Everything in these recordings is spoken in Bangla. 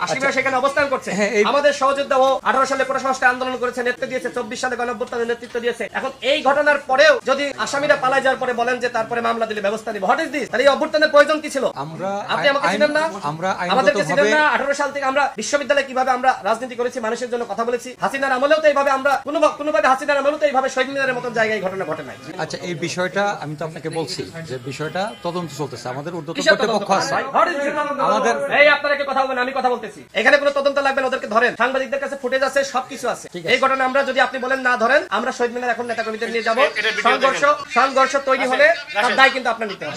আশিরা সেখানে অবস্থান করছে। আমাদের সহযোদ্ধা ও 18 সালে কোটা সংস্কার আন্দোলন করেছে, নেতৃত্ব দিয়েছে, 24 সালে গণঅভ্যুত্থানের নেতৃত্ব দিয়েছে। এখন এই ঘটনার পরেও যদি আসামিরা পালায় যাওয়ার পরে বলেন যে তারপরে মামলা দিলে ব্যবস্থা নিব, হোয়াট ইজ দিস? তাহলে এই অভ্যুত্থানের প্রয়োজন কি ছিল? আপনি আমাকে চিনেন না, আমাদেরকে চিনেন না। 18 সাল থেকে আমরা বিশ্ববিদ্যালয়ে কিভাবে আমরা রাজনীতি করেছি, মানুষের জন্য কথা বলেছি। হাসিনার আমলেও তো এইভাবে আমরা কোনোভাবে হাসিনার আমলেও তো এইভাবে শহীদ মিনারের মতন জায়গায় ঘটনা ঘটে নাই। আচ্ছা, এই বিষয়টা আমি তো আপনাকে বলছি যে বিষয়টা তদন্ত চলতেছে, আমাদের ঊর্ধ্বতন কর্তৃপক্ষ আছে। আমাদের এই আপনারা কি কথা বলবেন, আমি কথা বলতেছি। এখানে কোনো তদন্ত লাগবে না, ওদেরকে ধরেন। সাংবাদিকদের কাছে ফুটেজ আছে, সবকিছু আছে। এই ঘটনা আমরা যদি আপনি বলেন না ধরেন, আমরা শহীদ মিনার এখন নেতা কর্মীদের নিয়ে যাব। সংঘর্ষ তৈরি হলে তার দায় কিন্তু আপনার নিতে হবে।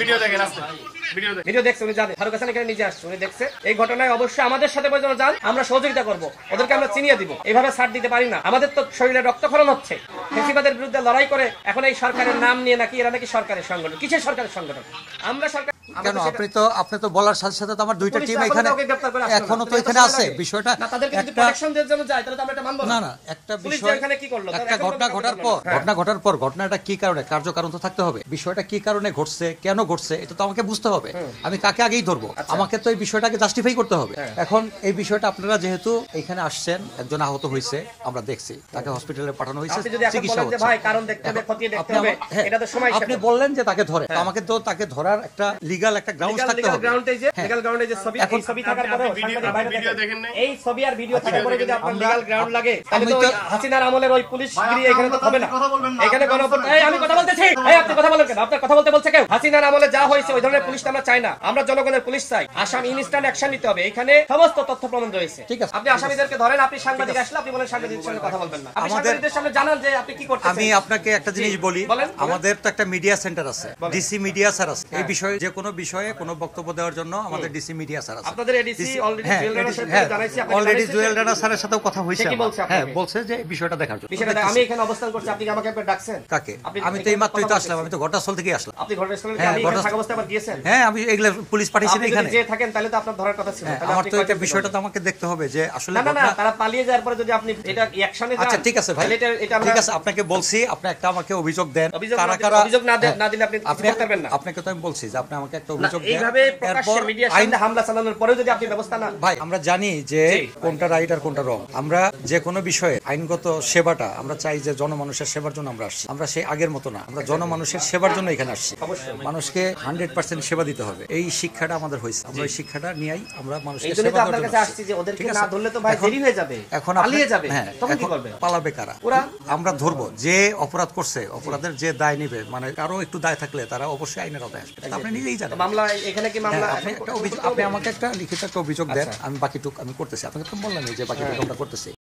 ভিডিও দেখছে, উনি জানে, ফারুক হাসান এখানে নিজে আসছে, উনি দেখছে। এই ঘটনায় অবশ্যই আমাদের সাথে প্রয়োজন যান, আমরা সহযোগিতা করব, ওদেরকে আমরা চিনিয়ে দিব। এইভাবে ছাড় দিতে পারি না, আমাদের তো শরীরে রক্তক্ষরণ হচ্ছে। ফ্যাসিবাদের বিরুদ্ধে লড়াই করে এখন এই সরকারের নাম নিয়ে নাকি এরা নাকি সরকারের সংগঠন। কিসের সরকারের সংগঠন? আমরা সরকার কেন? আপনি তো বলার সাথে সাথে তো আমার দুইটা টিম এখানে এখনো তো এখানে আছে। বিষয়টা না না, একটা বিষয়, একটা ঘটনা ঘটার পর ঘটনাটা কি কারণে, কার্যকারণ তো থাকতে হবে। বিষয়টা কি কারণে ঘটছে, কেন ঘটছে, এটা তো আমাকে বুঝতে হবে। আমি কাকে আগেই ধরবো? আমাকে তো এই বিষয়টাকে জাস্টিফাই করতে হবে। এখন এই বিষয়টা আপনারা যেহেতু এখানে আসছেন, একজন আহত হয়েছে, আমরা দেখছি, তাকে হসপিটালে পাঠানো হয়েছে, চিকিৎসা হচ্ছে। আপনি বললেন যে তাকে ধরে, আমাকে তো তাকে ধরার একটা লিগাল একটা গ্রাউন্ড থাকতে হবে। লিগ্যাল গ্রাউন্ডে যে ছবি, এই ছবি থাকার পরেও ভিডিও দেখেন না, এই ছবি আর ভিডিও থাকার পরে যদি আপনার লিগ্যাল গ্রাউন্ড লাগে, তাহলে তো হাসিনার আমলের ওই পুলিশগিরি এখানে তো হবে না। এখানে এই আমি কথা বলতেছি, এই আপনি কথা বলেন কেন? আপনার কথা বলতে বলছে কেউ? হাসিনার আমলে যা হয়েছে ওই ধরনের পুলিশ আমরা চাই না, আমরা জনগণের পুলিশ চাই। আসামি ইনস্ট্যান্ট অ্যাকশন নিতে হবে, এখানে সমস্ত তথ্য প্রমাণ রয়েছে। ঠিক আছে, আপনি আসামিদেরকে ধরেন, আপনি সাংবাদিক আসলে আপনি বলেন সাংবাদিকদের সামনে কথা বলবেন না, আপনি সাংবাদিকদের সামনে জানান যে আপনি কি করতেছেন। আমি আপনাকে একটা জিনিস বলি, আমাদের তো একটা মিডিয়া সেন্টার আছে, ডিসি মিডিয়া স্যার আছে। এই বিষয়ে যে কোনো বিষয়ে কোনো বক্তব্য দেওয়ার জন্য আমাদের ডিসি মিডিয়া স্যার আছে। আপনাদের এডিসি অলরেডি জুয়েল রানা স্যারকে জানাইছি, আপনি অলরেডি জুয়েল রানা স্যারের সাথেও কথা হয়েছে। হ্যাঁ, বলছে যে এই বিষয়টা দেখার জন্য। আমি এখানে অবস্থান করছি, আপনি আমাকে একবার ডাকছেন? কাকে? আমি তো এই মাত্রই তো আসলাম, আমি তো ঘটনাস্থল থেকে আসলাম। আপনি ঘটনাস্থলে কি আমি এখানে থাকা অবস্থায় আবার গিয়েছেন? হ্যাঁ, আমি এগুলা পুলিশ পাঠিয়েছি এখানে। আপনি যে থাকেন তাহলে তো আপনার ধরার কথা ছিল। আমার তো এটা বিষয়টা তো আমাকে দেখতে হবে যে আসলে না, তারা পালিয়ে যাওয়ার পরে যদি আপনি এটা অ্যাকশনে যান। আচ্ছা ঠিক আছে ভাই, ঠিক আছে, আপনাকে বলছি, আপনি একটা আমাকে অভিযোগ দেন। অভিযোগ না দিলে আপনি করতে পারবেন না। আপনাকে তো আমি বলছি যে আপনি আমাকে একটা অভিযোগ দেন। এইভাবে প্রকাশ্যে মিডিয়ার সামনে হামলা চালানোর পরেও যদি আপনি ব্যবস্থা না। ভাই, আমরা জানি যে কোনটা রাইট আর কোনটা রং। আমরা যে কোনো বিষয়ে আইনগত সেবাটা আমরা চাই, যে জনমানুষের সেবার জন্য আমরা আসছি। আমরা সেই আগের মতো না, আমরা জনমানুষের সেবার জন্য এখানে আসছি। মানুষকে 100% সেবা দিতে হবে, এই শিক্ষাটা আমাদের হয়েছে। আমরা এই শিক্ষাটা নিয়েই আমরা মানুষকে সেবা দেওয়ার জন্য আসছি। ওদেরকে না ধরলে তো ভাই দেরি হয়ে যাবে, এখন পালিয়ে যাবে। হ্যাঁ, তখন কি করবে? পালাবে কারা? আমরা ধরবো যে অপরাধ করছে, অপরাধের যে দায় নিবে, মানে কারো একটু দায় থাকলে তারা অবশ্যই আইনের আওতায় আসবে। আপনি নিজেই জানেন। মামলা এখানে কি মামলা? আপনি আমাকে একটা লিখিত একটা অভিযোগ দেন, আমি বাকিটুকু আমি করতেছি। আপনাকে তো বললাম যে বাকিটুকু আমরা করতেছি।